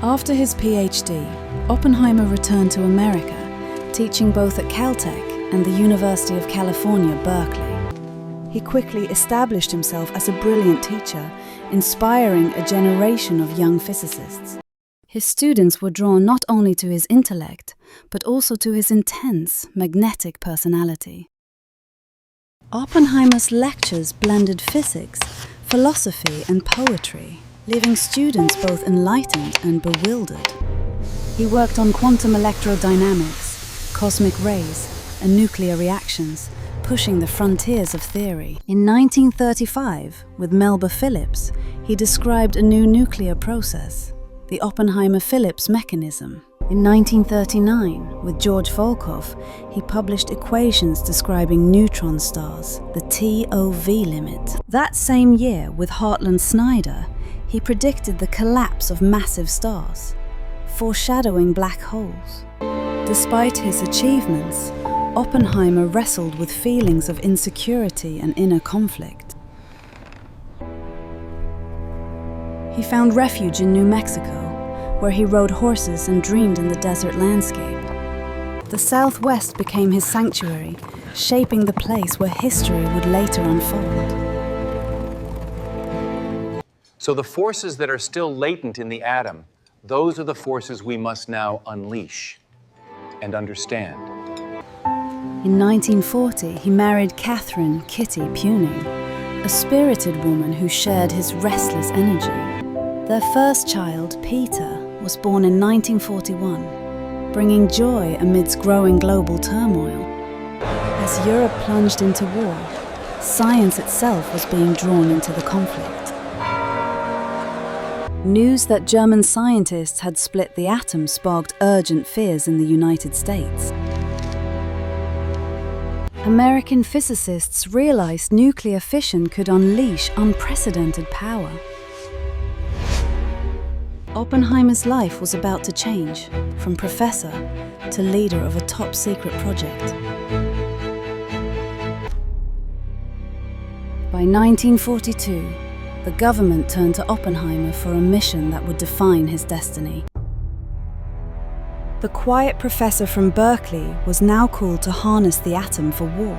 After his PhD, Oppenheimer returned to America, teaching both at Caltech and the University of California, Berkeley. He quickly established himself as a brilliant teacher, inspiring a generation of young physicists. His students were drawn not only to his intellect, but also to his intense, magnetic personality. Oppenheimer's lectures blended physics, philosophy, and poetry, leaving students both enlightened and bewildered. He worked on quantum electrodynamics, cosmic rays, and nuclear reactions, pushing the frontiers of theory. In 1935, with Melba Phillips, he described a new nuclear process, the Oppenheimer-Phillips mechanism. In 1939, with George Volkoff, he published equations describing neutron stars, the TOV limit. That same year, with Hartland Snyder, he predicted the collapse of massive stars, foreshadowing black holes. Despite his achievements, Oppenheimer wrestled with feelings of insecurity and inner conflict. He found refuge in New Mexico, where he rode horses and dreamed in the desert landscape. The Southwest became his sanctuary, shaping the place where history would later unfold. So the forces that are still latent in the atom, those are the forces we must now unleash and understand. In 1940, he married Katherine "Kitty" Puening, a spirited woman who shared his restless energy. Their first child, Peter, was born in 1941, bringing joy amidst growing global turmoil. As Europe plunged into war, science itself was being drawn into the conflict. News that German scientists had split the atom sparked urgent fears in the United States. American physicists realized nuclear fission could unleash unprecedented power. Oppenheimer's life was about to change, from professor to leader of a top-secret project. By 1942, the government turned to Oppenheimer for a mission that would define his destiny. The quiet professor from Berkeley was now called to harness the atom for war.